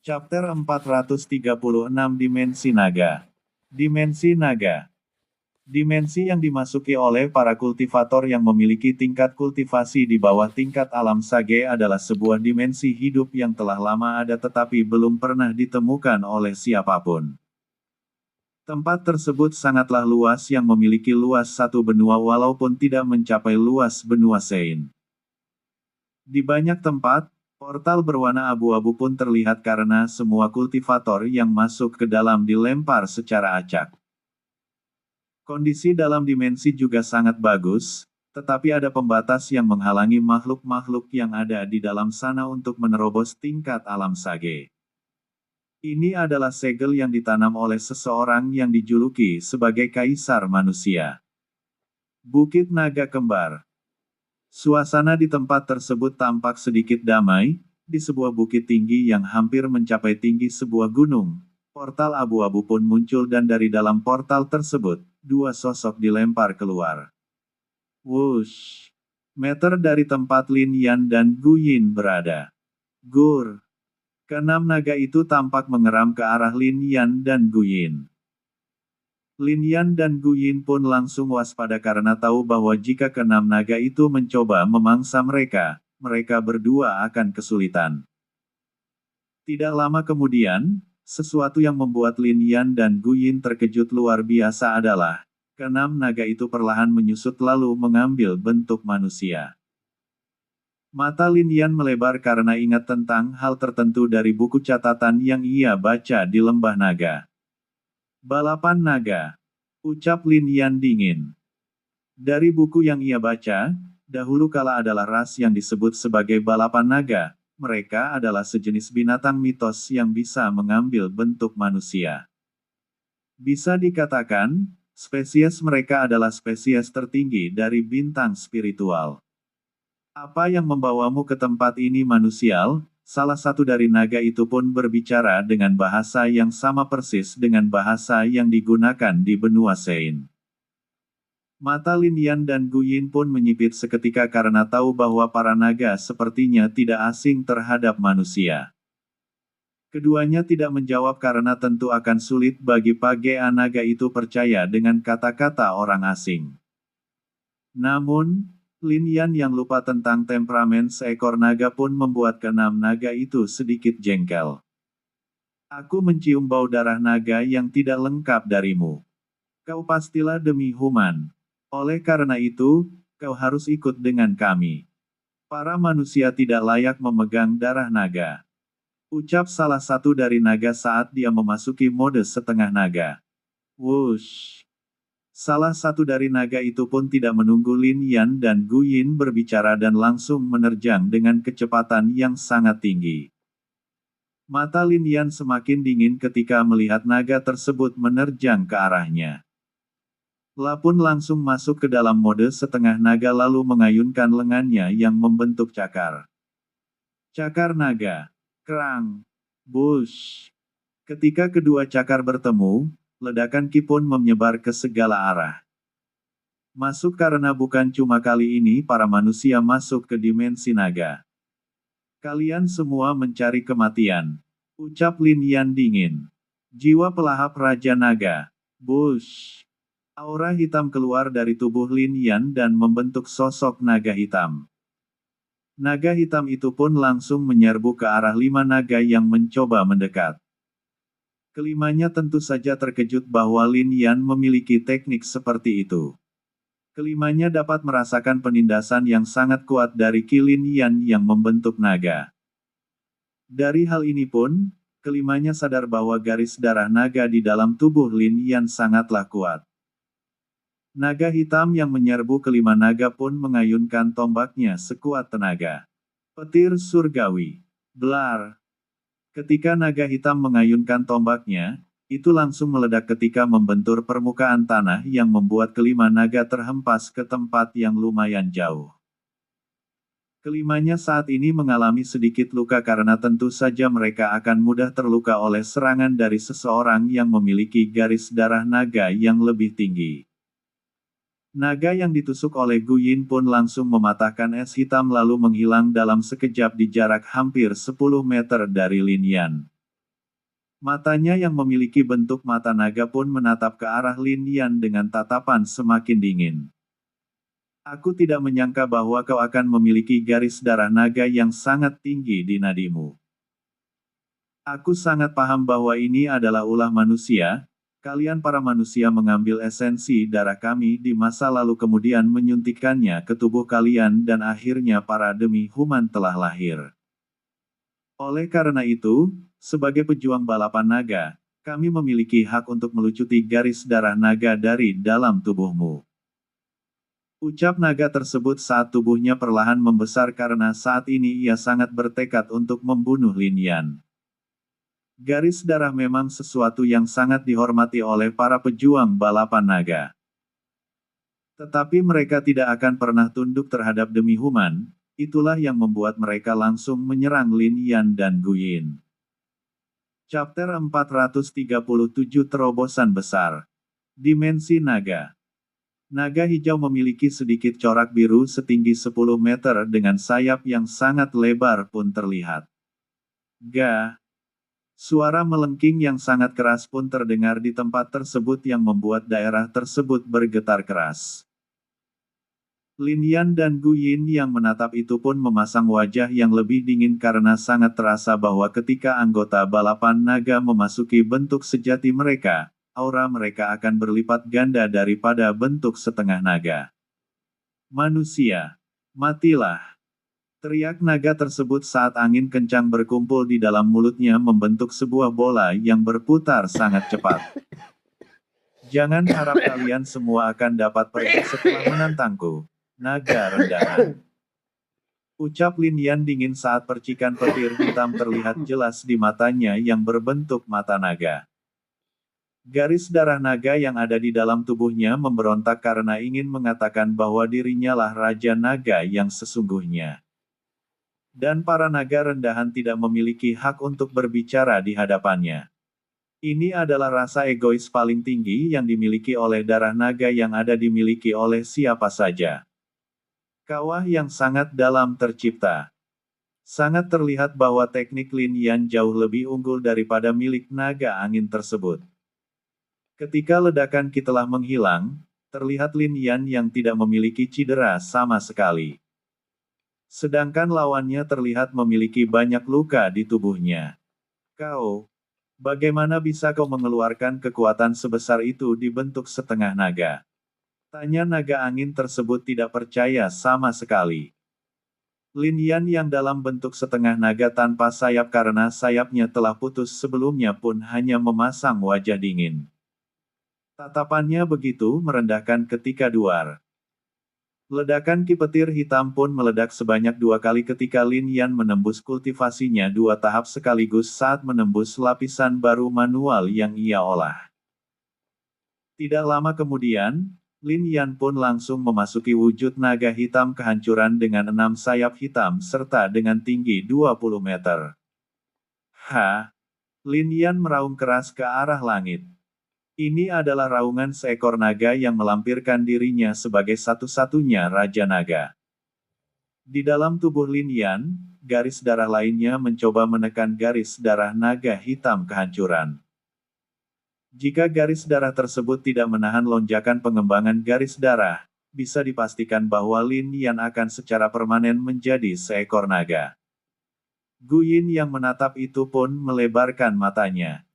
Chapter 436 Dimensi Naga. Dimensi Naga. Dimensi yang dimasuki oleh para kultivator yang memiliki tingkat kultivasi di bawah tingkat alam sage adalah sebuah dimensi hidup yang telah lama ada tetapi belum pernah ditemukan oleh siapapun. Tempat tersebut sangatlah luas yang memiliki luas satu benua walaupun tidak mencapai luas benua Sein. Di banyak tempat, portal berwarna abu-abu pun terlihat karena semua kultivator yang masuk ke dalam dilempar secara acak. Kondisi dalam dimensi juga sangat bagus, tetapi ada pembatas yang menghalangi makhluk-makhluk yang ada di dalam sana untuk menerobos tingkat alam sage. Ini adalah segel yang ditanam oleh seseorang yang dijuluki sebagai Kaisar Manusia. Bukit Naga Kembar. Suasana di tempat tersebut tampak sedikit damai, di sebuah bukit tinggi yang hampir mencapai tinggi sebuah gunung. Portal abu-abu pun muncul dan dari dalam portal tersebut, dua sosok dilempar keluar. Wush! Meter dari tempat Lin Yan dan Gu Yin berada. Gur! Keenam naga itu tampak mengeram ke arah Lin Yan dan Gu Yin. Lin Yan dan Gu Yin pun langsung waspada karena tahu bahwa jika keenam naga itu mencoba memangsa mereka, mereka berdua akan kesulitan. Tidak lama kemudian, sesuatu yang membuat Lin Yan dan Gu Yin terkejut luar biasa adalah, keenam naga itu perlahan menyusut lalu mengambil bentuk manusia. Mata Lin Yan melebar karena ingat tentang hal tertentu dari buku catatan yang ia baca di Lembah Naga. Balapan Naga. Ucap Lin Yan dingin. Dari buku yang ia baca, dahulu kala adalah ras yang disebut sebagai balapan naga. Mereka adalah sejenis binatang mitos yang bisa mengambil bentuk manusia. Bisa dikatakan, spesies mereka adalah spesies tertinggi dari bintang spiritual. Apa yang membawamu ke tempat ini manusial? Salah satu dari naga itu pun berbicara dengan bahasa yang sama persis dengan bahasa yang digunakan di benua Sein. Mata Lin Yan dan Gu Yin pun menyipit seketika karena tahu bahwa para naga sepertinya tidak asing terhadap manusia. Keduanya tidak menjawab karena tentu akan sulit bagi PGA naga itu percaya dengan kata-kata orang asing. Namun, Lin Yan yang lupa tentang temperamen seekor naga pun membuat keenam naga itu sedikit jengkel. Aku mencium bau darah naga yang tidak lengkap darimu. Kau pastilah demi human. Oleh karena itu, kau harus ikut dengan kami. Para manusia tidak layak memegang darah naga. Ucap salah satu dari naga saat dia memasuki mode setengah naga. Wush! Salah satu dari naga itu pun tidak menunggu Lin Yan dan Gu Yin berbicara dan langsung menerjang dengan kecepatan yang sangat tinggi. Mata Lin Yan semakin dingin ketika melihat naga tersebut menerjang ke arahnya. La pun langsung masuk ke dalam mode setengah naga lalu mengayunkan lengannya yang membentuk cakar. Cakar naga. Kerang. Bush. Ketika kedua cakar bertemu, ledakan ki pun menyebar ke segala arah. Masuk karena bukan cuma kali ini para manusia masuk ke dimensi naga. Kalian semua mencari kematian. Ucap Lin Yan dingin. Jiwa pelahap Raja Naga. Bush. Aura hitam keluar dari tubuh Lin Yan dan membentuk sosok naga hitam. Naga hitam itu pun langsung menyerbu ke arah 5 naga yang mencoba mendekat. Kelimanya tentu saja terkejut bahwa Lin Yan memiliki teknik seperti itu. Kelimanya dapat merasakan penindasan yang sangat kuat dari Ki Lin Yan yang membentuk naga. Dari hal ini pun, kelimanya sadar bahwa garis darah naga di dalam tubuh Lin Yan sangatlah kuat. Naga hitam yang menyerbu kelima naga pun mengayunkan tombaknya sekuat tenaga. Petir surgawi. Blar. Ketika naga hitam mengayunkan tombaknya, itu langsung meledak ketika membentur permukaan tanah yang membuat kelima naga terhempas ke tempat yang lumayan jauh. Kelimanya saat ini mengalami sedikit luka karena tentu saja mereka akan mudah terluka oleh serangan dari seseorang yang memiliki garis darah naga yang lebih tinggi. Naga yang ditusuk oleh Gu Yin pun langsung mematahkan es hitam lalu menghilang dalam sekejap di jarak hampir 10 meter dari Lin Yan. Matanya yang memiliki bentuk mata naga pun menatap ke arah Lin Yan dengan tatapan semakin dingin. Aku tidak menyangka bahwa kau akan memiliki garis darah naga yang sangat tinggi di nadimu. Aku sangat paham bahwa ini adalah ulah manusia. Kalian para manusia mengambil esensi darah kami di masa lalu kemudian menyuntikkannya ke tubuh kalian dan akhirnya para demi-human telah lahir. Oleh karena itu, sebagai pejuang balapan naga, kami memiliki hak untuk melucuti garis darah naga dari dalam tubuhmu. Ucap naga tersebut saat tubuhnya perlahan membesar karena saat ini ia sangat bertekad untuk membunuh Lin Yan. Garis darah memang sesuatu yang sangat dihormati oleh para pejuang balapan naga. Tetapi mereka tidak akan pernah tunduk terhadap demi-human, itulah yang membuat mereka langsung menyerang Lin Yan dan Gu Yin. Chapter 437 Terobosan Besar. Dimensi Naga. Naga hijau memiliki sedikit corak biru setinggi 10 meter dengan sayap yang sangat lebar pun terlihat. Ga. Suara melengking yang sangat keras pun terdengar di tempat tersebut yang membuat daerah tersebut bergetar keras. Lin Yan dan Gu Yin yang menatap itu pun memasang wajah yang lebih dingin karena sangat terasa bahwa ketika anggota balapan naga memasuki bentuk sejati mereka, aura mereka akan berlipat ganda daripada bentuk setengah naga. Manusia, matilah! Teriak naga tersebut saat angin kencang berkumpul di dalam mulutnya membentuk sebuah bola yang berputar sangat cepat. Jangan harap kalian semua akan dapat pergi setelah menantangku. Naga rendahan. Ucap Lin Yan dingin saat percikan petir hitam terlihat jelas di matanya yang berbentuk mata naga. Garis darah naga yang ada di dalam tubuhnya memberontak karena ingin mengatakan bahwa dirinya lah Raja Naga yang sesungguhnya. Dan para naga rendahan tidak memiliki hak untuk berbicara di hadapannya. Ini adalah rasa egois paling tinggi yang dimiliki oleh darah naga yang ada dimiliki oleh siapa saja. Kawah yang sangat dalam tercipta. Sangat terlihat bahwa teknik Lin Yan jauh lebih unggul daripada milik naga angin tersebut. Ketika ledakan Ki telah menghilang, terlihat Lin Yan yang tidak memiliki cedera sama sekali. Sedangkan lawannya terlihat memiliki banyak luka di tubuhnya. Bagaimana bisa kau mengeluarkan kekuatan sebesar itu di bentuk setengah naga? Tanya naga angin tersebut tidak percaya sama sekali. Lin Yan yang dalam bentuk setengah naga tanpa sayap karena sayapnya telah putus sebelumnya pun hanya memasang wajah dingin. Tatapannya begitu merendahkan ketika duar. Ledakan ki petir hitam pun meledak sebanyak 2 kali ketika Lin Yan menembus kultivasinya 2 tahap sekaligus saat menembus lapisan baru manual yang ia olah. Tidak lama kemudian, Lin Yan pun langsung memasuki wujud naga hitam kehancuran dengan 6 sayap hitam serta dengan tinggi 20 meter. Lin Yan meraung keras ke arah langit. Ini adalah raungan seekor naga yang melampirkan dirinya sebagai satu-satunya Raja Naga. Di dalam tubuh Lin Yan, garis darah lainnya mencoba menekan garis darah naga hitam kehancuran. Jika garis darah tersebut tidak menahan lonjakan pengembangan garis darah, bisa dipastikan bahwa Lin Yan akan secara permanen menjadi seekor naga. Gu Yin yang menatap itu pun melebarkan matanya.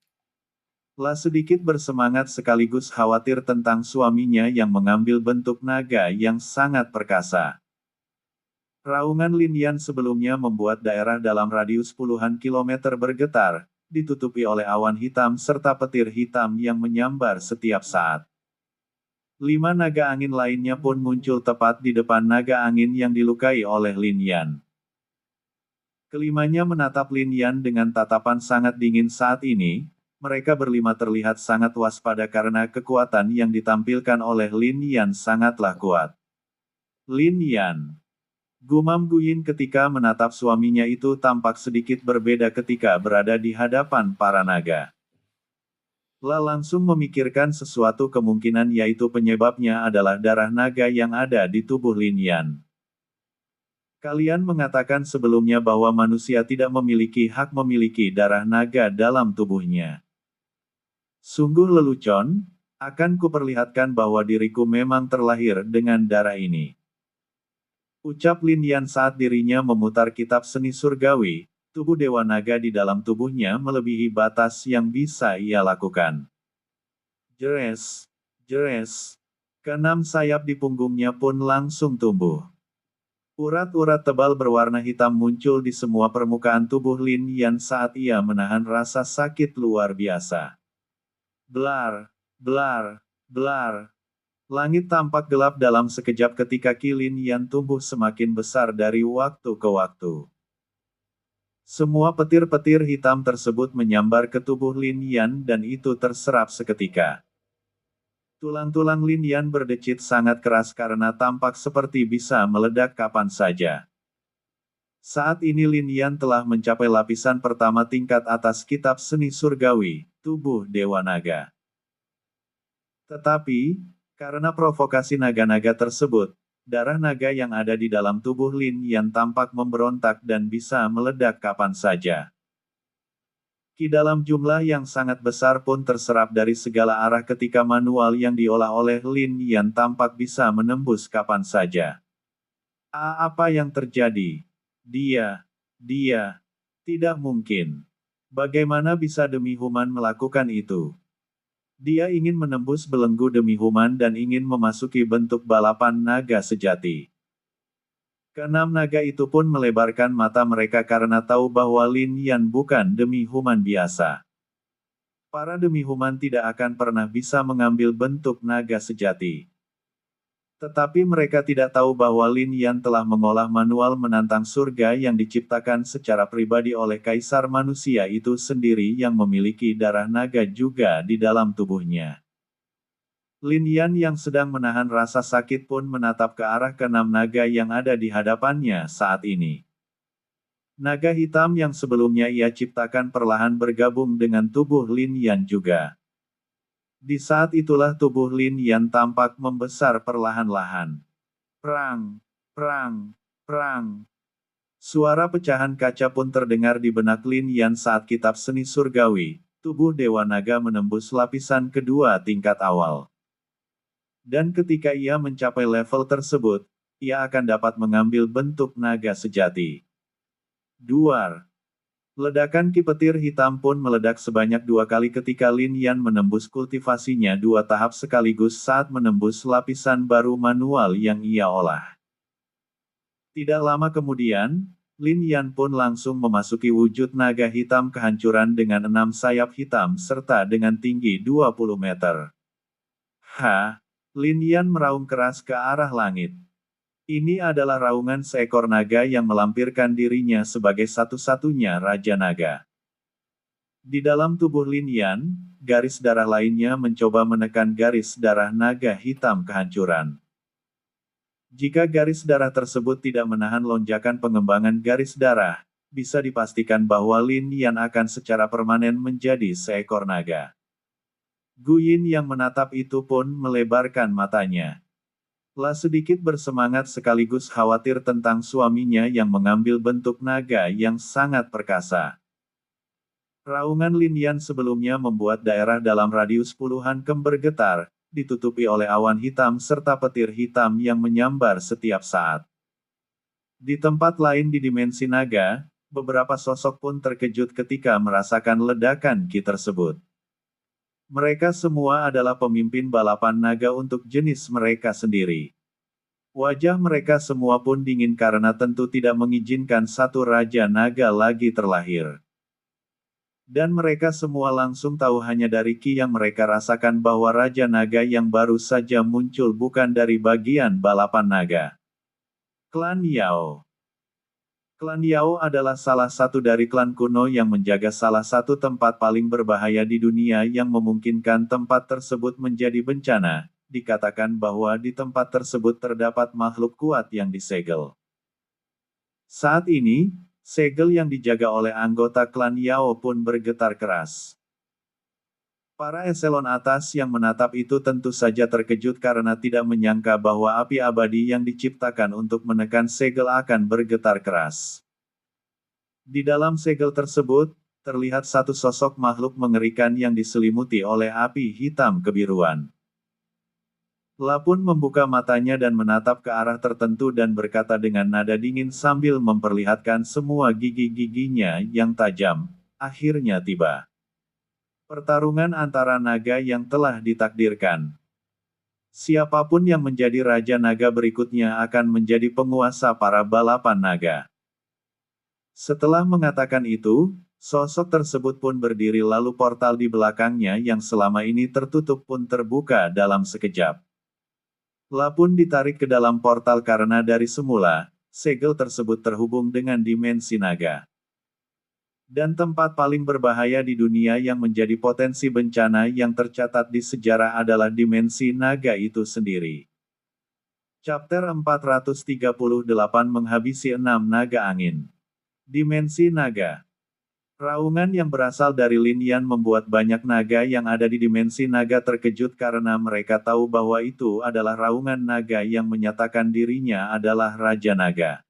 Lah sedikit bersemangat sekaligus khawatir tentang suaminya yang mengambil bentuk naga yang sangat perkasa. Raungan Lin Yan sebelumnya membuat daerah dalam radius puluhan kilometer bergetar, ditutupi oleh awan hitam serta petir hitam yang menyambar setiap saat. 5 naga angin lainnya pun muncul tepat di depan naga angin yang dilukai oleh Lin Yan. Kelimanya menatap Lin Yan dengan tatapan sangat dingin saat ini, mereka berlima terlihat sangat waspada karena kekuatan yang ditampilkan oleh Lin Yan sangatlah kuat. Lin Yan. Gumam Gu Yin ketika menatap suaminya itu tampak sedikit berbeda ketika berada di hadapan para naga. Lah langsung memikirkan sesuatu kemungkinan yaitu penyebabnya adalah darah naga yang ada di tubuh Lin Yan. Kalian mengatakan sebelumnya bahwa manusia tidak memiliki hak memiliki darah naga dalam tubuhnya. Sungguh lelucon, akan kuperlihatkan bahwa diriku memang terlahir dengan darah ini. Ucap Lin Yan saat dirinya memutar kitab seni surgawi, tubuh Dewa Naga di dalam tubuhnya melebihi batas yang bisa ia lakukan. Jeres, jeres. Keenam sayap di punggungnya pun langsung tumbuh. Urat-urat tebal berwarna hitam muncul di semua permukaan tubuh Lin Yan saat ia menahan rasa sakit luar biasa. Blar, blar, blar. Langit tampak gelap dalam sekejap ketika Qi Lin Yan tumbuh semakin besar dari waktu ke waktu. Semua petir-petir hitam tersebut menyambar ke tubuh Lin Yan dan itu terserap seketika. Tulang-tulang Lin Yan berdecit sangat keras karena tampak seperti bisa meledak kapan saja. Saat ini Lin Yan telah mencapai lapisan pertama tingkat atas kitab seni surgawi, tubuh Dewa Naga. Tetapi, karena provokasi naga-naga tersebut, darah naga yang ada di dalam tubuh Lin Yan tampak memberontak dan bisa meledak kapan saja. Ki dalam jumlah yang sangat besar pun terserap dari segala arah ketika manual yang diolah oleh Lin Yan tampak bisa menembus kapan saja. Apa yang terjadi? Dia, tidak mungkin. Bagaimana bisa demi Human melakukan itu? Dia ingin menembus belenggu demi Human dan ingin memasuki bentuk balapan naga sejati. Keenam naga itu pun melebarkan mata mereka karena tahu bahwa Lin Yan bukan demi Human biasa. Para demi Human tidak akan pernah bisa mengambil bentuk naga sejati. Tetapi mereka tidak tahu bahwa Lin Yan telah mengolah manual menantang surga yang diciptakan secara pribadi oleh kaisar manusia itu sendiri yang memiliki darah naga juga di dalam tubuhnya. Lin Yan yang sedang menahan rasa sakit pun menatap ke arah keenam naga yang ada di hadapannya saat ini. Naga hitam yang sebelumnya ia ciptakan perlahan bergabung dengan tubuh Lin Yan juga. Di saat itulah tubuh Lin Yan tampak membesar perlahan-lahan. Perang, perang, perang. Suara pecahan kaca pun terdengar di benak Lin Yan saat kitab seni surgawi, tubuh Dewa Naga menembus lapisan kedua tingkat awal. Dan ketika ia mencapai level tersebut, ia akan dapat mengambil bentuk naga sejati. Duar. Ledakan ki petir hitam pun meledak sebanyak 2 kali ketika Lin Yan menembus kultivasinya 2 tahap sekaligus saat menembus lapisan baru manual yang ia olah. Tidak lama kemudian, Lin Yan pun langsung memasuki wujud naga hitam kehancuran dengan 6 sayap hitam serta dengan tinggi 20 meter. Lin Yan meraung keras ke arah langit. Ini adalah raungan seekor naga yang melampirkan dirinya sebagai satu-satunya Raja Naga. Di dalam tubuh Lin Yan, garis darah lainnya mencoba menekan garis darah naga hitam kehancuran. Jika garis darah tersebut tidak menahan lonjakan pengembangan garis darah, bisa dipastikan bahwa Lin Yan akan secara permanen menjadi seekor naga. Gu Yin yang menatap itu pun melebarkan matanya. Lah sedikit bersemangat sekaligus khawatir tentang suaminya yang mengambil bentuk naga yang sangat perkasa. Raungan Lin Yan sebelumnya membuat daerah dalam radius puluhan kem bergetar, ditutupi oleh awan hitam serta petir hitam yang menyambar setiap saat. Di tempat lain di dimensi naga, beberapa sosok pun terkejut ketika merasakan ledakan ki tersebut. Mereka semua adalah pemimpin balapan naga untuk jenis mereka sendiri. Wajah mereka semua pun dingin karena tentu tidak mengizinkan satu Raja Naga lagi terlahir. Dan mereka semua langsung tahu hanya dari ki yang mereka rasakan bahwa Raja Naga yang baru saja muncul bukan dari bagian balapan naga. Klan Yao. Klan Yao adalah salah satu dari klan kuno yang menjaga salah satu tempat paling berbahaya di dunia yang memungkinkan tempat tersebut menjadi bencana. Dikatakan bahwa di tempat tersebut terdapat makhluk kuat yang disegel. Saat ini, segel yang dijaga oleh anggota klan Yao pun bergetar keras. Para eselon atas yang menatap itu tentu saja terkejut karena tidak menyangka bahwa api abadi yang diciptakan untuk menekan segel akan bergetar keras. Di dalam segel tersebut, terlihat satu sosok makhluk mengerikan yang diselimuti oleh api hitam kebiruan. La pun membuka matanya dan menatap ke arah tertentu dan berkata dengan nada dingin sambil memperlihatkan semua gigi-giginya yang tajam. Akhirnya tiba pertarungan antara naga yang telah ditakdirkan. Siapapun yang menjadi Raja Naga berikutnya akan menjadi penguasa para balapan naga. Setelah mengatakan itu, sosok tersebut pun berdiri lalu portal di belakangnya yang selama ini tertutup pun terbuka dalam sekejap. La pun ditarik ke dalam portal karena dari semula, segel tersebut terhubung dengan dimensi naga. Dan tempat paling berbahaya di dunia yang menjadi potensi bencana yang tercatat di sejarah adalah dimensi naga itu sendiri. Chapter 438 menghabisi 6 naga angin. Dimensi naga. Raungan yang berasal dari Lin Yan membuat banyak naga yang ada di dimensi naga terkejut karena mereka tahu bahwa itu adalah raungan naga yang menyatakan dirinya adalah Raja Naga.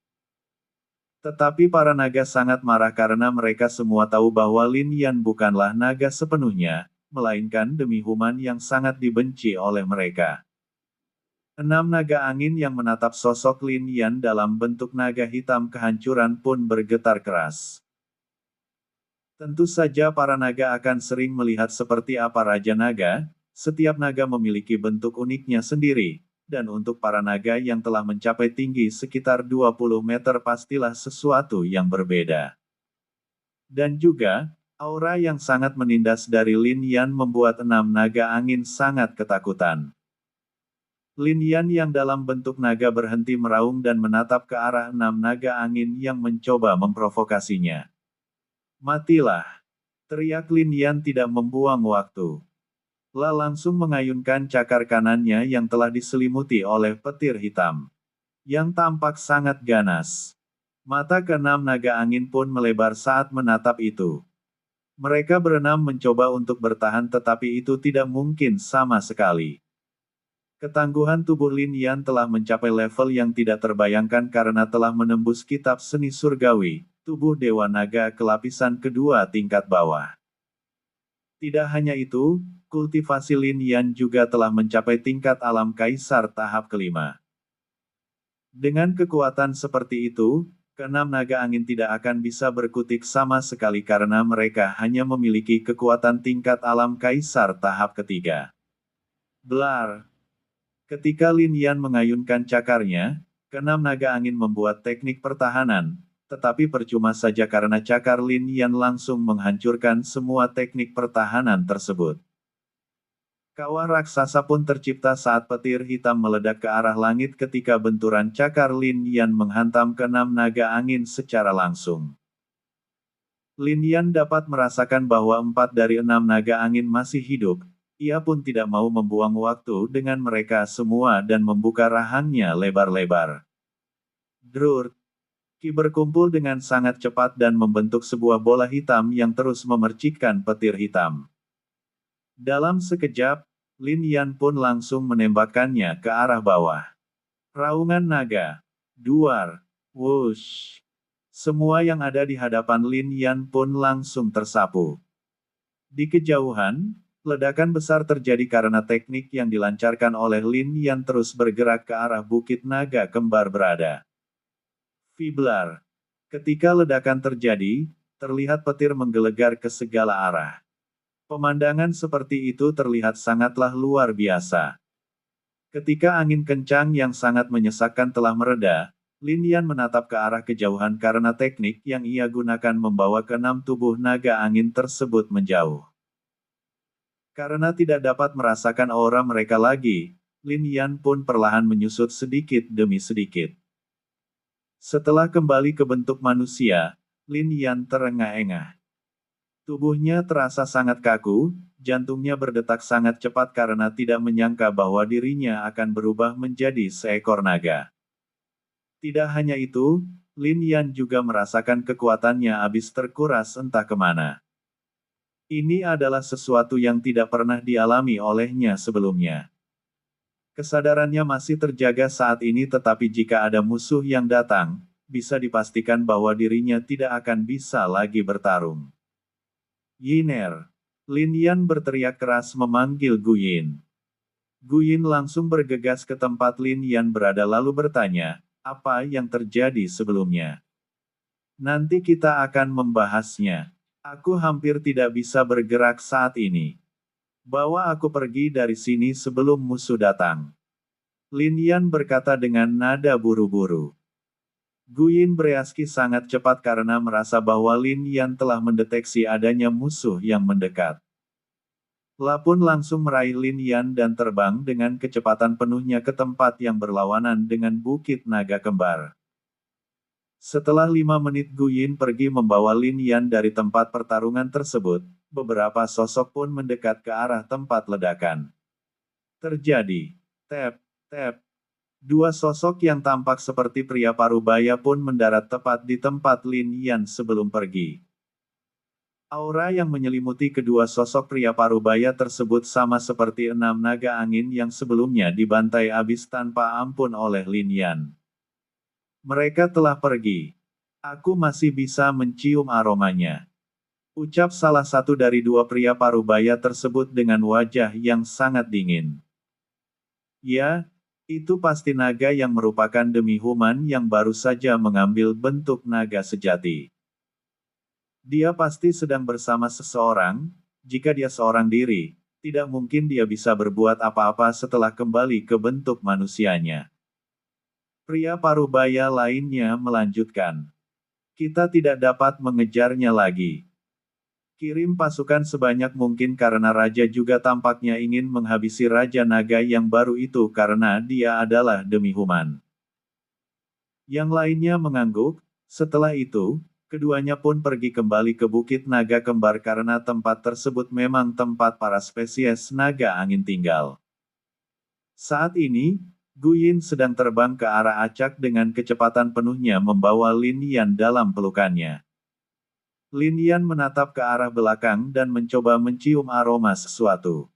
Tetapi para naga sangat marah karena mereka semua tahu bahwa Lin Yan bukanlah naga sepenuhnya, melainkan demi Human yang sangat dibenci oleh mereka. 6 naga angin yang menatap sosok Lin Yan dalam bentuk naga hitam kehancuran pun bergetar keras. Tentu saja para naga akan sering melihat seperti apa Raja Naga, setiap naga memiliki bentuk uniknya sendiri. Dan untuk para naga yang telah mencapai tinggi sekitar 20 meter pastilah sesuatu yang berbeda. Dan juga, aura yang sangat menindas dari Lin Yan membuat 6 naga angin sangat ketakutan. Lin Yan yang dalam bentuk naga berhenti meraung dan menatap ke arah 6 naga angin yang mencoba memprovokasinya. Matilah! Teriak Lin Yan tidak membuang waktu. La langsung mengayunkan cakar kanannya yang telah diselimuti oleh petir hitam. Yang tampak sangat ganas. Mata ke-6 naga angin pun melebar saat menatap itu. Mereka berenam mencoba untuk bertahan tetapi itu tidak mungkin sama sekali. Ketangguhan tubuh Lin Yan telah mencapai level yang tidak terbayangkan karena telah menembus kitab seni surgawi, tubuh Dewa Naga kelapisan kedua tingkat bawah. Tidak hanya itu, kultivasi Lin Yan juga telah mencapai tingkat alam kaisar tahap kelima. Dengan kekuatan seperti itu, ke-6 naga angin tidak akan bisa berkutik sama sekali karena mereka hanya memiliki kekuatan tingkat alam kaisar tahap ketiga. Blar! Ketika Lin Yan mengayunkan cakarnya, ke-6 naga angin membuat teknik pertahanan, tetapi percuma saja karena cakar Lin Yan langsung menghancurkan semua teknik pertahanan tersebut. Kawah raksasa pun tercipta saat petir hitam meledak ke arah langit ketika benturan cakar Lin Yan menghantam ke-6 naga angin secara langsung. Lin Yan dapat merasakan bahwa 4 dari 6 naga angin masih hidup, ia pun tidak mau membuang waktu dengan mereka semua dan membuka rahangnya lebar-lebar. Drurt! Ki berkumpul dengan sangat cepat dan membentuk sebuah bola hitam yang terus memercikkan petir hitam. Dalam sekejap, Lin Yan pun langsung menembakkannya ke arah bawah. Raungan naga. Duar. Wush. Semua yang ada di hadapan Lin Yan pun langsung tersapu. Di kejauhan, ledakan besar terjadi karena teknik yang dilancarkan oleh Lin Yan terus bergerak ke arah bukit naga kembar berada. Fiblar. Ketika ledakan terjadi, terlihat petir menggelegar ke segala arah. Pemandangan seperti itu terlihat sangatlah luar biasa. Ketika angin kencang yang sangat menyesakkan telah mereda, Lin Yan menatap ke arah kejauhan karena teknik yang ia gunakan membawa ke-6 tubuh naga angin tersebut menjauh. Karena tidak dapat merasakan aura mereka lagi, Lin Yan pun perlahan menyusut sedikit demi sedikit. Setelah kembali ke bentuk manusia, Lin Yan terengah-engah. Tubuhnya terasa sangat kaku, jantungnya berdetak sangat cepat karena tidak menyangka bahwa dirinya akan berubah menjadi seekor naga. Tidak hanya itu, Lin Yan juga merasakan kekuatannya habis terkuras entah kemana. Ini adalah sesuatu yang tidak pernah dialami olehnya sebelumnya. Kesadarannya masih terjaga saat ini, tetapi jika ada musuh yang datang, bisa dipastikan bahwa dirinya tidak akan bisa lagi bertarung. Yiner. Lin Yan berteriak keras memanggil Guyin. Guyin langsung bergegas ke tempat Lin Yan berada lalu bertanya, apa yang terjadi sebelumnya? Nanti kita akan membahasnya. Aku hampir tidak bisa bergerak saat ini. Bawa aku pergi dari sini sebelum musuh datang. Lin Yan berkata dengan nada buru-buru. Guyin bereaksi sangat cepat karena merasa bahwa Lin Yan telah mendeteksi adanya musuh yang mendekat. La pun langsung meraih Lin Yan dan terbang dengan kecepatan penuhnya ke tempat yang berlawanan dengan Bukit Naga Kembar. Setelah 5 menit Guyin pergi membawa Lin Yan dari tempat pertarungan tersebut, beberapa sosok pun mendekat ke arah tempat ledakan. Terjadi. Tap, tap. Dua sosok yang tampak seperti pria parubaya pun mendarat tepat di tempat Lin Yan sebelum pergi. Aura yang menyelimuti kedua sosok pria parubaya tersebut sama seperti 6 naga angin yang sebelumnya dibantai abis tanpa ampun oleh Lin Yan. Mereka telah pergi. Aku masih bisa mencium aromanya. Ucap salah satu dari dua pria parubaya tersebut dengan wajah yang sangat dingin. Ya, itu pasti naga yang merupakan demi human yang baru saja mengambil bentuk naga sejati. Dia pasti sedang bersama seseorang, jika dia seorang diri, tidak mungkin dia bisa berbuat apa-apa setelah kembali ke bentuk manusianya. Pria parubaya lainnya melanjutkan. Kita tidak dapat mengejarnya lagi. Kirim pasukan sebanyak mungkin karena raja juga tampaknya ingin menghabisi Raja Naga yang baru itu karena dia adalah demi human. Yang lainnya mengangguk. Setelah itu, keduanya pun pergi kembali ke Bukit Naga Kembar karena tempat tersebut memang tempat para spesies naga angin tinggal. Saat ini, Guyin sedang terbang ke arah acak dengan kecepatan penuhnya membawa Lin Yan dalam pelukannya. Lin Yan menatap ke arah belakang dan mencoba mencium aroma sesuatu.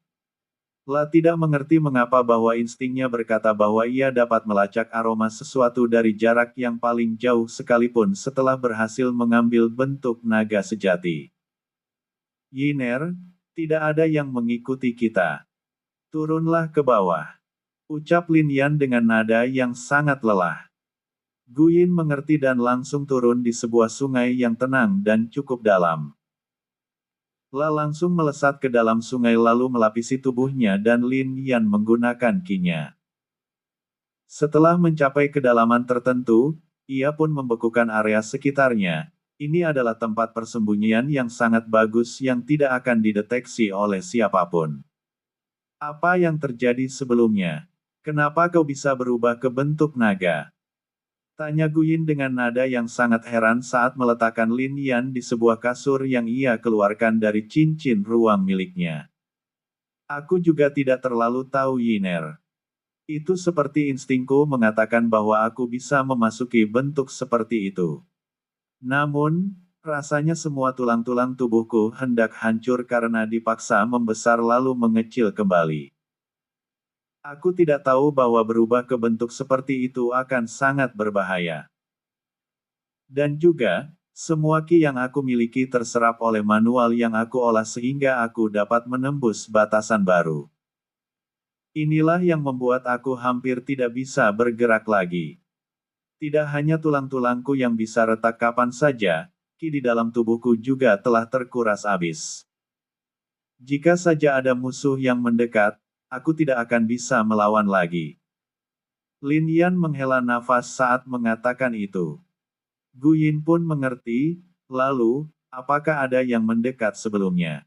La tidak mengerti mengapa bahwa instingnya berkata bahwa ia dapat melacak aroma sesuatu dari jarak yang paling jauh sekalipun setelah berhasil mengambil bentuk naga sejati. Yiner, tidak ada yang mengikuti kita. Turunlah ke bawah. Ucap Lin Yan dengan nada yang sangat lelah. Guyin mengerti dan langsung turun di sebuah sungai yang tenang dan cukup dalam. La langsung melesat ke dalam sungai lalu melapisi tubuhnya dan Lin Yan menggunakan ki-nya. Setelah mencapai kedalaman tertentu, ia pun membekukan area sekitarnya. Ini adalah tempat persembunyian yang sangat bagus yang tidak akan dideteksi oleh siapapun. Apa yang terjadi sebelumnya? Kenapa kau bisa berubah ke bentuk naga? Tanya Guyin dengan nada yang sangat heran saat meletakkan Lin Yan di sebuah kasur yang ia keluarkan dari cincin ruang miliknya. Aku juga tidak terlalu tahu Yiner. Itu seperti instingku mengatakan bahwa aku bisa memasuki bentuk seperti itu. Namun, rasanya semua tulang-tulang tubuhku hendak hancur karena dipaksa membesar lalu mengecil kembali. Aku tidak tahu bahwa berubah ke bentuk seperti itu akan sangat berbahaya. Dan juga, semua ki yang aku miliki terserap oleh manual yang aku olah sehingga aku dapat menembus batasan baru. Inilah yang membuat aku hampir tidak bisa bergerak lagi. Tidak hanya tulang-tulangku yang bisa retak kapan saja, ki di dalam tubuhku juga telah terkuras habis. Jika saja ada musuh yang mendekat, aku tidak akan bisa melawan lagi. Lin Yan menghela nafas saat mengatakan itu. Guyin pun mengerti, lalu, apakah ada yang mendekat sebelumnya?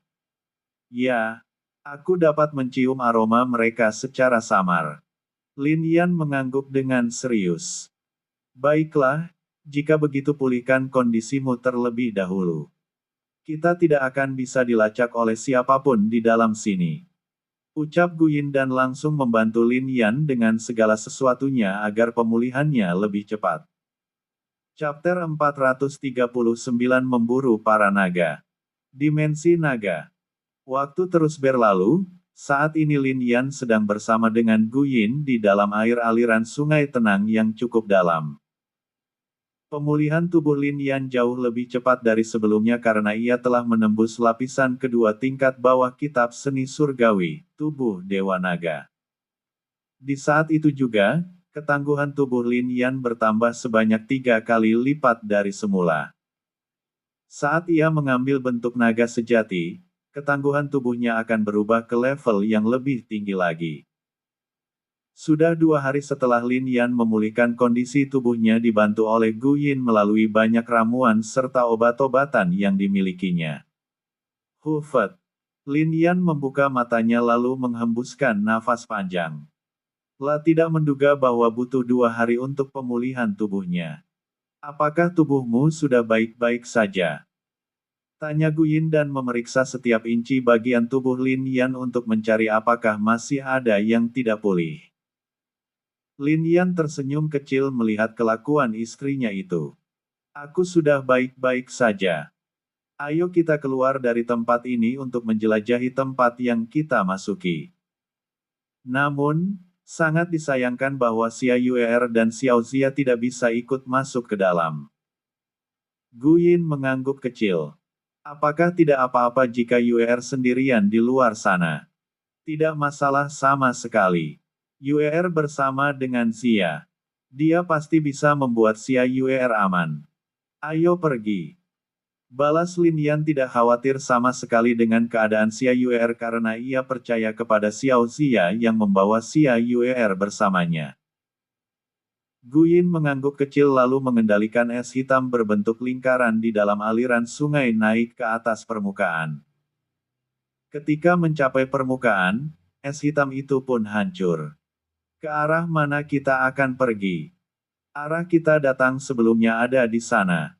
Ya, aku dapat mencium aroma mereka secara samar. Lin Yan mengangguk dengan serius. Baiklah, jika begitu pulihkan kondisimu terlebih dahulu. Kita tidak akan bisa dilacak oleh siapapun di dalam sini. Ucap Guyin dan langsung membantu Lin Yan dengan segala sesuatunya agar pemulihannya lebih cepat. Chapter 439 Memburu Para Naga. Dimensi Naga. Waktu terus berlalu, saat ini Lin Yan sedang bersama dengan Gu Yin di dalam air aliran sungai tenang yang cukup dalam. Pemulihan tubuh Lin Yan jauh lebih cepat dari sebelumnya karena ia telah menembus lapisan kedua tingkat bawah kitab seni surgawi, tubuh Dewa Naga. Di saat itu juga, ketangguhan tubuh Lin Yan bertambah sebanyak 3 kali lipat dari semula. Saat ia mengambil bentuk naga sejati, ketangguhan tubuhnya akan berubah ke level yang lebih tinggi lagi. Sudah 2 hari setelah Lin Yan memulihkan kondisi tubuhnya dibantu oleh Gu Yin melalui banyak ramuan serta obat-obatan yang dimilikinya. Hufet. Lin Yan membuka matanya lalu menghembuskan nafas panjang. La tidak menduga bahwa butuh 2 hari untuk pemulihan tubuhnya. Apakah tubuhmu sudah baik-baik saja? Tanya Gu Yin dan memeriksa setiap inci bagian tubuh Lin Yan untuk mencari apakah masih ada yang tidak pulih. Lin Yan tersenyum kecil melihat kelakuan istrinya itu. Aku sudah baik-baik saja. Ayo kita keluar dari tempat ini untuk menjelajahi tempat yang kita masuki. Namun, sangat disayangkan bahwa Xia Yuer dan Xiao Zia tidak bisa ikut masuk ke dalam. Gu Yin mengangguk kecil. Apakah tidak apa-apa jika Yuer sendirian di luar sana? Tidak masalah sama sekali. Yuer bersama dengan Xia. Dia pasti bisa membuat Xia Yuer aman. Ayo pergi. Balas Lin Yan tidak khawatir sama sekali dengan keadaan Xia Yuer karena ia percaya kepada Xiao Zia yang membawa Xia Yuer bersamanya. Gu Yin mengangguk kecil lalu mengendalikan es hitam berbentuk lingkaran di dalam aliran sungai naik ke atas permukaan. Ketika mencapai permukaan, es hitam itu pun hancur. Ke arah mana kita akan pergi? Arah kita datang sebelumnya ada di sana.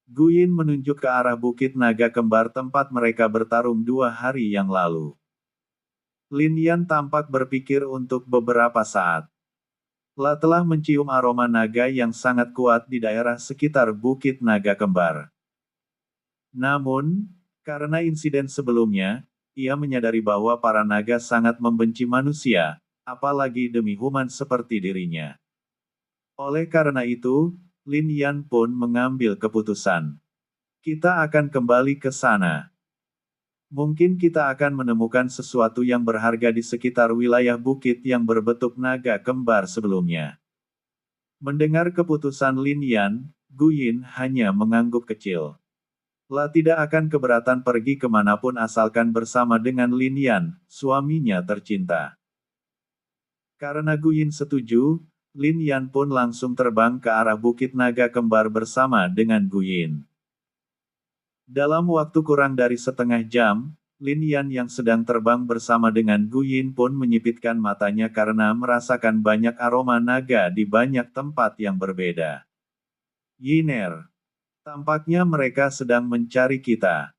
Gu Yin menunjuk ke arah Bukit Naga Kembar tempat mereka bertarung 2 hari yang lalu. Lin Yan tampak berpikir untuk beberapa saat. La telah mencium aroma naga yang sangat kuat di daerah sekitar Bukit Naga Kembar. Namun, karena insiden sebelumnya, ia menyadari bahwa para naga sangat membenci manusia, apalagi demi human seperti dirinya. Oleh karena itu, Lin Yan pun mengambil keputusan. Kita akan kembali ke sana. Mungkin kita akan menemukan sesuatu yang berharga di sekitar wilayah bukit yang berbentuk naga kembar sebelumnya. Mendengar keputusan Lin Yan, Gu Yin hanya mengangguk kecil. La tidak akan keberatan pergi kemanapun asalkan bersama dengan Lin Yan, suaminya tercinta. Karena Gu Yin setuju, Lin Yan pun langsung terbang ke arah Bukit Naga Kembar bersama dengan Gu Yin. Dalam waktu kurang dari setengah jam, Lin Yan yang sedang terbang bersama dengan Gu Yin pun menyipitkan matanya karena merasakan banyak aroma naga di banyak tempat yang berbeda. Yiner. Tampaknya mereka sedang mencari kita.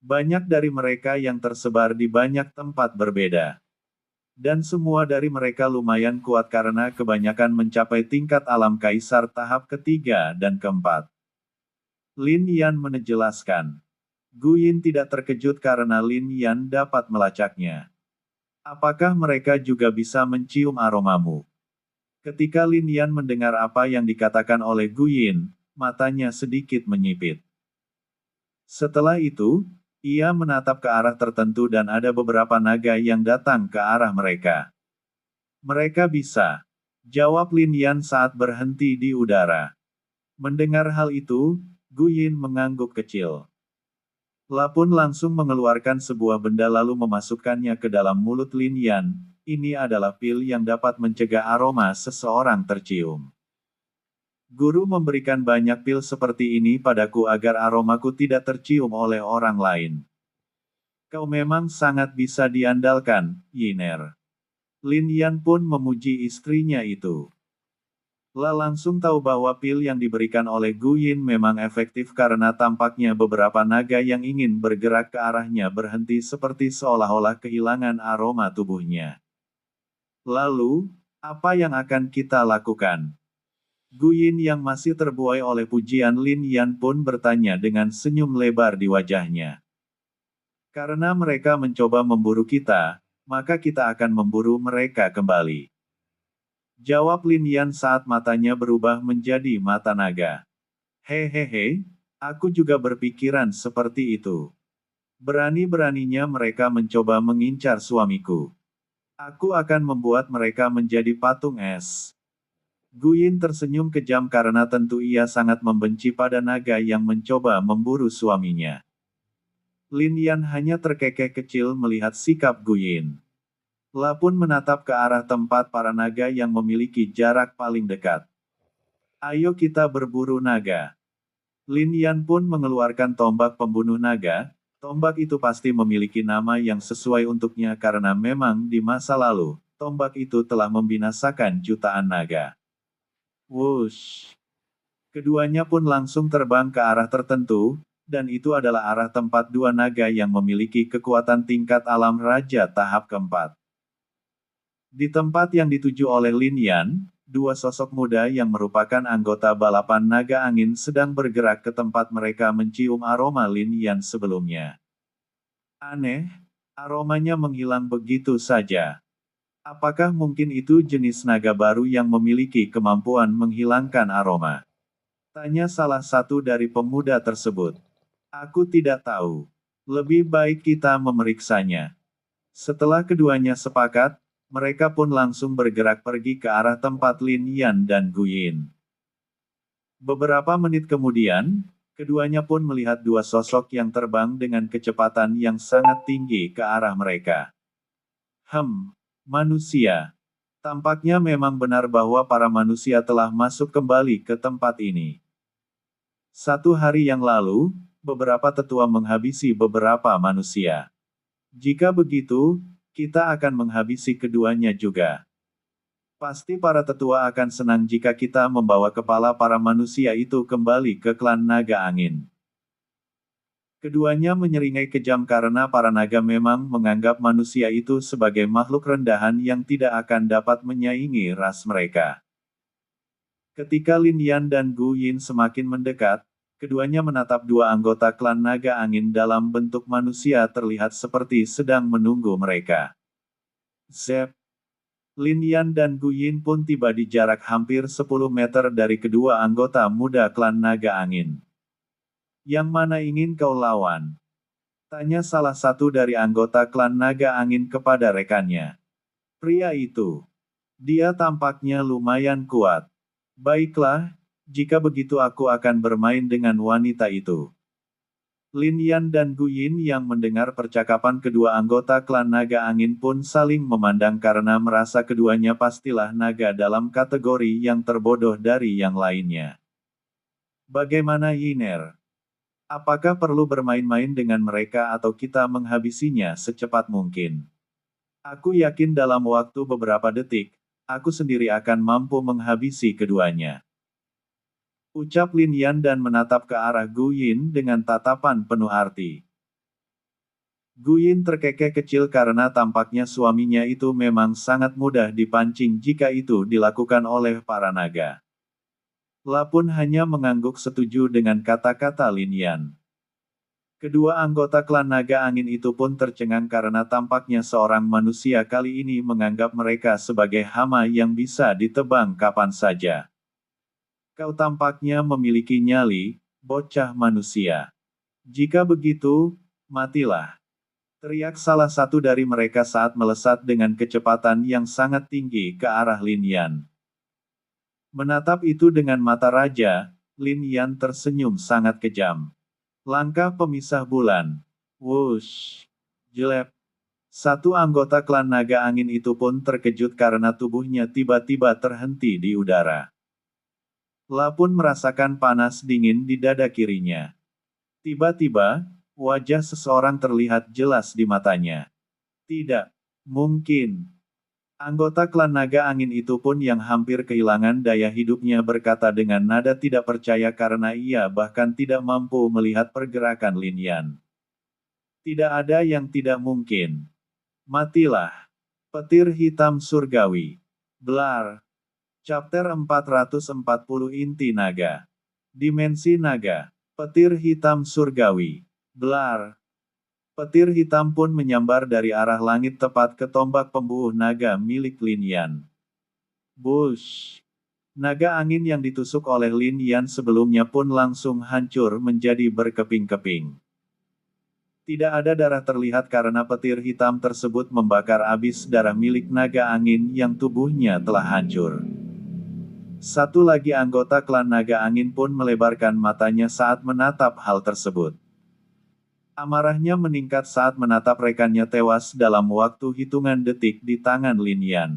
Banyak dari mereka yang tersebar di banyak tempat berbeda. Dan semua dari mereka lumayan kuat karena kebanyakan mencapai tingkat alam kaisar tahap ketiga dan keempat. Lin Yan menjelaskan. Gu Yin tidak terkejut karena Lin Yan dapat melacaknya. Apakah mereka juga bisa mencium aromamu? Ketika Lin Yan mendengar apa yang dikatakan oleh Gu Yin, matanya sedikit menyipit. Setelah itu, ia menatap ke arah tertentu dan ada beberapa naga yang datang ke arah mereka. Mereka bisa. Jawab Lin Yan saat berhenti di udara. Mendengar hal itu, Gu Yin mengangguk kecil. La pun langsung mengeluarkan sebuah benda lalu memasukkannya ke dalam mulut Lin Yan. Ini adalah pil yang dapat mencegah aroma seseorang tercium. Guru memberikan banyak pil seperti ini padaku agar aromaku tidak tercium oleh orang lain. Kau memang sangat bisa diandalkan, Yiner. Lin Yan pun memuji istrinya itu. La langsung tahu bahwa pil yang diberikan oleh Gu Yin memang efektif karena tampaknya beberapa naga yang ingin bergerak ke arahnya berhenti seperti seolah-olah kehilangan aroma tubuhnya. Lalu, apa yang akan kita lakukan? Gu Yin yang masih terbuai oleh pujian Lin Yan pun bertanya dengan senyum lebar di wajahnya. Karena mereka mencoba memburu kita, maka kita akan memburu mereka kembali. Jawab Lin Yan saat matanya berubah menjadi mata naga. Hehehe, aku juga berpikiran seperti itu. Berani-beraninya mereka mencoba mengincar suamiku. Aku akan membuat mereka menjadi patung es. Guyin tersenyum kejam karena tentu ia sangat membenci pada naga yang mencoba memburu suaminya. Lin Yan hanya terkekeh kecil melihat sikap Guyin. La pun menatap ke arah tempat para naga yang memiliki jarak paling dekat. Ayo kita berburu naga. Lin Yan pun mengeluarkan tombak pembunuh naga. Tombak itu pasti memiliki nama yang sesuai untuknya karena memang di masa lalu, tombak itu telah membinasakan jutaan naga. Wush! Keduanya pun langsung terbang ke arah tertentu, dan itu adalah arah tempat dua naga yang memiliki kekuatan tingkat alam raja tahap keempat. Di tempat yang dituju oleh Lin Yan, dua sosok muda yang merupakan anggota balapan naga angin sedang bergerak ke tempat mereka mencium aroma Lin Yan sebelumnya. Aneh, aromanya menghilang begitu saja. Apakah mungkin itu jenis naga baru yang memiliki kemampuan menghilangkan aroma? Tanya salah satu dari pemuda tersebut. Aku tidak tahu. Lebih baik kita memeriksanya. Setelah keduanya sepakat, mereka pun langsung bergerak pergi ke arah tempat Lin Yan dan Guyin. Beberapa menit kemudian, keduanya pun melihat dua sosok yang terbang dengan kecepatan yang sangat tinggi ke arah mereka. Manusia. Tampaknya memang benar bahwa para manusia telah masuk kembali ke tempat ini. 1 hari yang lalu, beberapa tetua menghabisi beberapa manusia. Jika begitu, kita akan menghabisi keduanya juga. Pasti para tetua akan senang jika kita membawa kepala para manusia itu kembali ke klan naga angin. Keduanya menyeringai kejam karena para naga memang menganggap manusia itu sebagai makhluk rendahan yang tidak akan dapat menyaingi ras mereka. Ketika Lin Yan dan Gu Yin semakin mendekat, keduanya menatap dua anggota klan naga angin dalam bentuk manusia terlihat seperti sedang menunggu mereka. Zep. Lin Yan dan Gu Yin pun tiba di jarak hampir 10 meter dari kedua anggota muda klan naga angin. Yang mana ingin kau lawan? Tanya salah satu dari anggota klan naga angin kepada rekannya. Pria itu. Dia tampaknya lumayan kuat. Baiklah, jika begitu aku akan bermain dengan wanita itu. Lin Yan dan Gu Yin yang mendengar percakapan kedua anggota klan naga angin pun saling memandang karena merasa keduanya pastilah naga dalam kategori yang terbodoh dari yang lainnya. Bagaimana Yiner? Apakah perlu bermain-main dengan mereka atau kita menghabisinya secepat mungkin? Aku yakin dalam waktu beberapa detik, aku sendiri akan mampu menghabisi keduanya. Ucap Lin Yan dan menatap ke arah Gu Yin dengan tatapan penuh arti. Gu Yin terkekeh kecil karena tampaknya suaminya itu memang sangat mudah dipancing jika itu dilakukan oleh para naga. La pun hanya mengangguk setuju dengan kata-kata Lin Yan. Kedua anggota klan naga angin itu pun tercengang karena tampaknya seorang manusia kali ini menganggap mereka sebagai hama yang bisa ditebang kapan saja. Kau tampaknya memiliki nyali, bocah manusia. Jika begitu, matilah. Teriak salah satu dari mereka saat melesat dengan kecepatan yang sangat tinggi ke arah Lin Yan. Menatap itu dengan mata raja, Lin Yan tersenyum sangat kejam. Langkah pemisah bulan. Wush. Jelek. Satu anggota klan naga angin itu pun terkejut karena tubuhnya tiba-tiba terhenti di udara. La pun merasakan panas dingin di dada kirinya. Tiba-tiba, wajah seseorang terlihat jelas di matanya. Tidak mungkin. Anggota klan naga angin itu pun yang hampir kehilangan daya hidupnya berkata dengan nada tidak percaya karena ia bahkan tidak mampu melihat pergerakan Lin Yan. Tidak ada yang tidak mungkin. Matilah. Petir hitam surgawi. Blar. Chapter 440 Inti Naga. Dimensi Naga. Petir hitam surgawi. Blar. Petir hitam pun menyambar dari arah langit tepat ke tombak pembunuh naga milik Lin Yan. Bush! Naga angin yang ditusuk oleh Lin Yan sebelumnya pun langsung hancur menjadi berkeping-keping. Tidak ada darah terlihat karena petir hitam tersebut membakar abis darah milik naga angin yang tubuhnya telah hancur. Satu lagi anggota klan naga angin pun melebarkan matanya saat menatap hal tersebut. Amarahnya meningkat saat menatap rekannya tewas dalam waktu hitungan detik di tangan Lin Yan.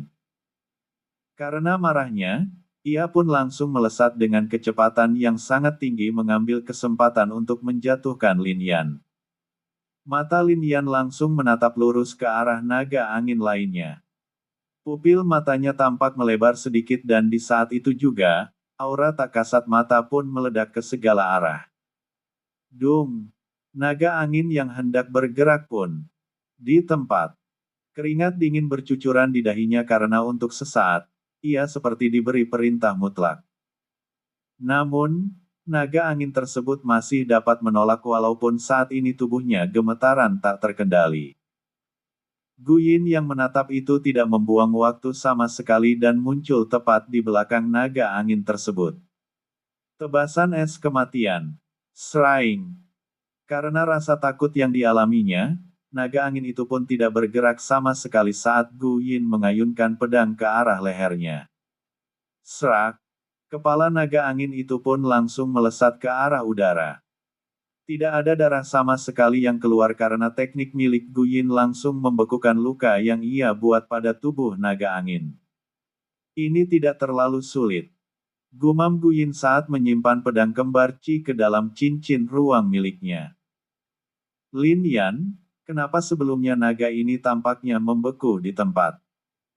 Karena marahnya, ia pun langsung melesat dengan kecepatan yang sangat tinggi mengambil kesempatan untuk menjatuhkan Lin Yan. Mata Lin Yan langsung menatap lurus ke arah naga angin lainnya. Pupil matanya tampak melebar sedikit dan di saat itu juga, aura tak kasat mata pun meledak ke segala arah. Dung! Naga angin yang hendak bergerak pun. Di tempat. Keringat dingin bercucuran di dahinya karena untuk sesaat, ia seperti diberi perintah mutlak. Namun, naga angin tersebut masih dapat menolak walaupun saat ini tubuhnya gemetaran tak terkendali. Gu Yin yang menatap itu tidak membuang waktu sama sekali dan muncul tepat di belakang naga angin tersebut. Tebasan es kematian. Seraing. Karena rasa takut yang dialaminya, naga angin itu pun tidak bergerak sama sekali saat Gu Yin mengayunkan pedang ke arah lehernya. Serak! Kepala naga angin itu pun langsung melesat ke arah udara. Tidak ada darah sama sekali yang keluar karena teknik milik Gu Yin langsung membekukan luka yang ia buat pada tubuh naga angin. Ini tidak terlalu sulit. Gumam Gu Yin saat menyimpan pedang kembar Qi ke dalam cincin ruang miliknya. Lin Yan, kenapa sebelumnya naga ini tampaknya membeku di tempat?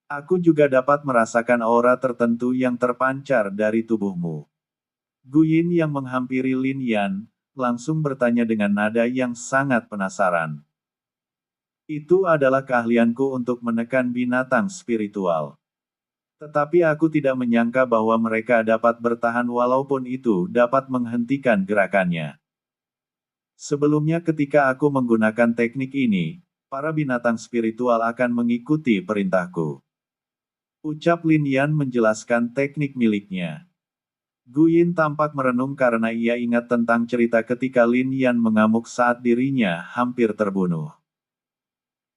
Aku juga dapat merasakan aura tertentu yang terpancar dari tubuhmu. Gu Yin yang menghampiri Lin Yan, langsung bertanya dengan nada yang sangat penasaran. Itu adalah keahlianku untuk menekan binatang spiritual. Tetapi aku tidak menyangka bahwa mereka dapat bertahan walaupun itu dapat menghentikan gerakannya. Sebelumnya ketika aku menggunakan teknik ini, para binatang spiritual akan mengikuti perintahku. Ucap Lin Yan menjelaskan teknik miliknya. Gu Yin tampak merenung karena ia ingat tentang cerita ketika Lin Yan mengamuk saat dirinya hampir terbunuh.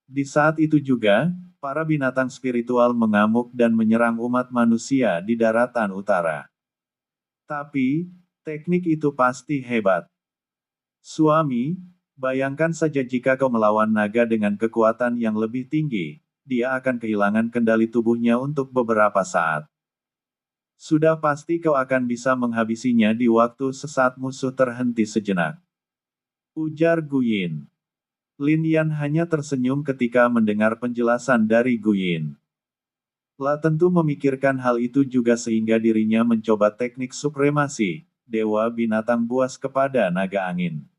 Di saat itu juga, para binatang spiritual mengamuk dan menyerang umat manusia di daratan utara. Tapi, teknik itu pasti hebat. Suami, bayangkan saja jika kau melawan naga dengan kekuatan yang lebih tinggi, dia akan kehilangan kendali tubuhnya untuk beberapa saat. Sudah pasti kau akan bisa menghabisinya di waktu sesaat musuh terhenti sejenak. Ujar Gu Yin. Lin Yan hanya tersenyum ketika mendengar penjelasan dari Gu Yin. La tentu memikirkan hal itu juga sehingga dirinya mencoba teknik supremasi, Dewa Binatang Buas kepada naga angin.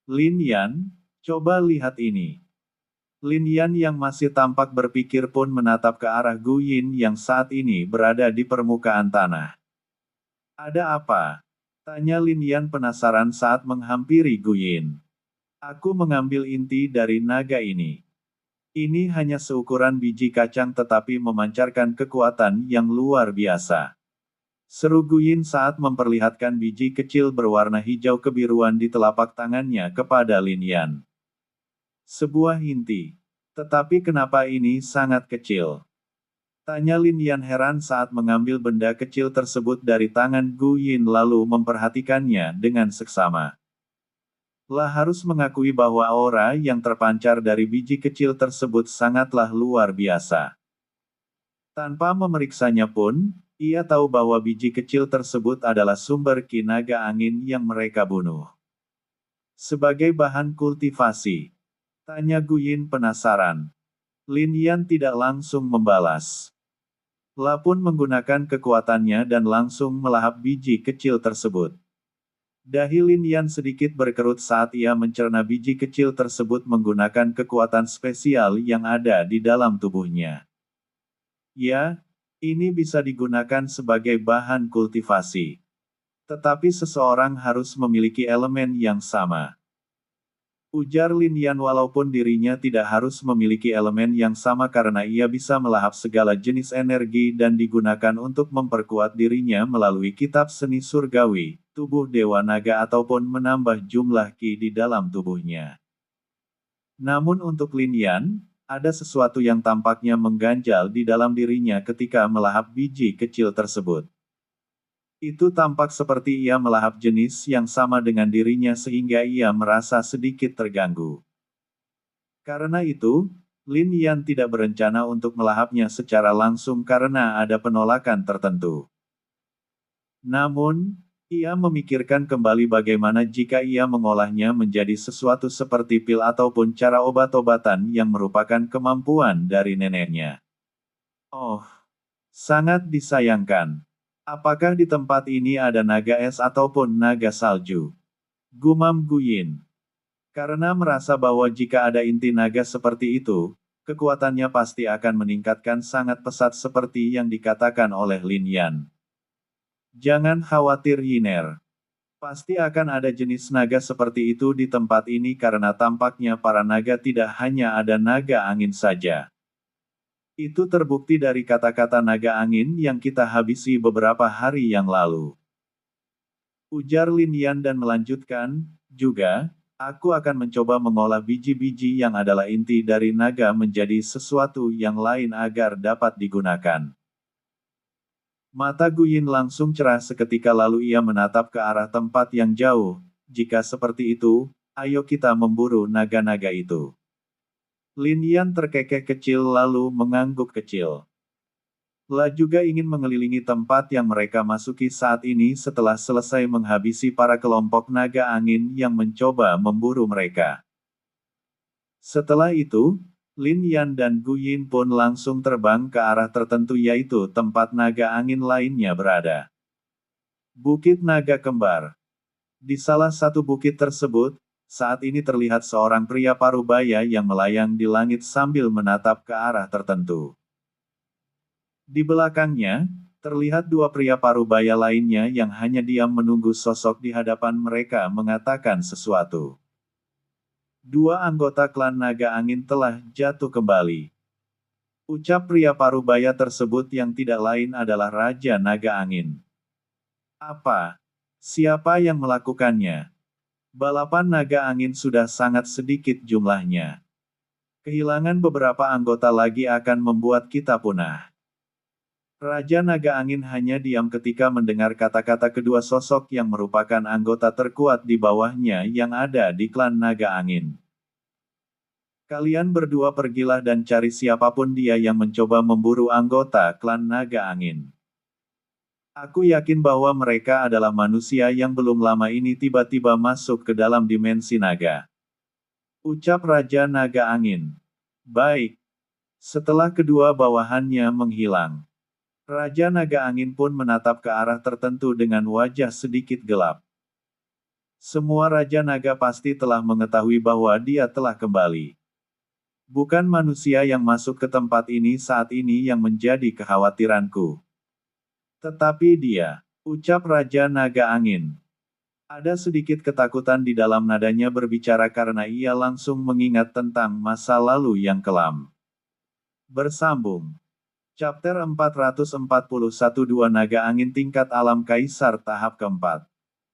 Lin Yan, coba lihat ini. Lin Yan yang masih tampak berpikir pun menatap ke arah Gu Yin yang saat ini berada di permukaan tanah. Ada apa? Tanya Lin Yan penasaran saat menghampiri Gu Yin. Aku mengambil inti dari naga ini. Ini hanya seukuran biji kacang tetapi memancarkan kekuatan yang luar biasa. Seru Gu Yin saat memperlihatkan biji kecil berwarna hijau kebiruan di telapak tangannya kepada Lin Yan. Sebuah inti. Tetapi kenapa ini sangat kecil? Tanya Lin Yan heran saat mengambil benda kecil tersebut dari tangan Gu Yin lalu memperhatikannya dengan seksama. La harus mengakui bahwa aura yang terpancar dari biji kecil tersebut sangatlah luar biasa. Tanpa memeriksanya pun, ia tahu bahwa biji kecil tersebut adalah sumber ki naga angin yang mereka bunuh. Sebagai bahan kultivasi. Tanya Gu Yin penasaran. Lin Yan tidak langsung membalas. La pun menggunakan kekuatannya dan langsung melahap biji kecil tersebut. Dahi Lin Yan sedikit berkerut saat ia mencerna biji kecil tersebut menggunakan kekuatan spesial yang ada di dalam tubuhnya. Ya, ini bisa digunakan sebagai bahan kultivasi. Tetapi seseorang harus memiliki elemen yang sama. Ujar Lin Yan walaupun dirinya tidak harus memiliki elemen yang sama karena ia bisa melahap segala jenis energi dan digunakan untuk memperkuat dirinya melalui kitab seni surgawi, tubuh Dewa Naga ataupun menambah jumlah ki di dalam tubuhnya. Namun untuk Lin Yan, ada sesuatu yang tampaknya mengganjal di dalam dirinya ketika melahap biji kecil tersebut. Itu tampak seperti ia melahap jenis yang sama dengan dirinya sehingga ia merasa sedikit terganggu. Karena itu, Lin Yan tidak berencana untuk melahapnya secara langsung karena ada penolakan tertentu. Namun, ia memikirkan kembali bagaimana jika ia mengolahnya menjadi sesuatu seperti pil ataupun cara obat-obatan yang merupakan kemampuan dari neneknya. Oh, sangat disayangkan. Apakah di tempat ini ada naga es ataupun naga salju? Gumam Guyin. Karena merasa bahwa jika ada inti naga seperti itu, kekuatannya pasti akan meningkatkan sangat pesat seperti yang dikatakan oleh Lin Yan. Jangan khawatir Yiner. Pasti akan ada jenis naga seperti itu di tempat ini karena tampaknya para naga tidak hanya ada naga angin saja. Itu terbukti dari kata-kata naga angin yang kita habisi beberapa hari yang lalu. Ujar Lin Yan dan melanjutkan, juga, aku akan mencoba mengolah biji-biji yang adalah inti dari naga menjadi sesuatu yang lain agar dapat digunakan. Mata Guyin langsung cerah seketika lalu ia menatap ke arah tempat yang jauh, jika seperti itu, ayo kita memburu naga-naga itu. Lin Yan terkekeh kecil lalu mengangguk kecil. La juga ingin mengelilingi tempat yang mereka masuki saat ini setelah selesai menghabisi para kelompok naga angin yang mencoba memburu mereka. Setelah itu, Lin Yan dan Guyin pun langsung terbang ke arah tertentu yaitu tempat naga angin lainnya berada. Bukit Naga Kembar. Di salah satu bukit tersebut, saat ini terlihat seorang pria parubaya yang melayang di langit sambil menatap ke arah tertentu. Di belakangnya, terlihat dua pria parubaya lainnya yang hanya diam menunggu sosok di hadapan mereka mengatakan sesuatu. Dua anggota klan naga angin telah jatuh kembali. Ucap pria parubaya tersebut yang tidak lain adalah Raja Naga Angin. Apa? Siapa yang melakukannya? Balapan naga angin sudah sangat sedikit jumlahnya. Kehilangan beberapa anggota lagi akan membuat kita punah. Raja Naga Angin hanya diam ketika mendengar kata-kata kedua sosok yang merupakan anggota terkuat di bawahnya yang ada di klan Naga Angin. Kalian berdua pergilah dan cari siapapun dia yang mencoba memburu anggota klan Naga Angin. Aku yakin bahwa mereka adalah manusia yang belum lama ini tiba-tiba masuk ke dalam dimensi naga. Ucap Raja Naga Angin. Baik. Setelah kedua bawahannya menghilang, Raja Naga Angin pun menatap ke arah tertentu dengan wajah sedikit gelap. Semua Raja Naga pasti telah mengetahui bahwa dia telah kembali. Bukan manusia yang masuk ke tempat ini saat ini yang menjadi kekhawatiranku. Tetapi dia, ucap Raja Naga Angin. Ada sedikit ketakutan di dalam nadanya berbicara karena ia langsung mengingat tentang masa lalu yang kelam. Bersambung. Chapter 441 Dua Naga Angin Tingkat Alam Kaisar Tahap Keempat.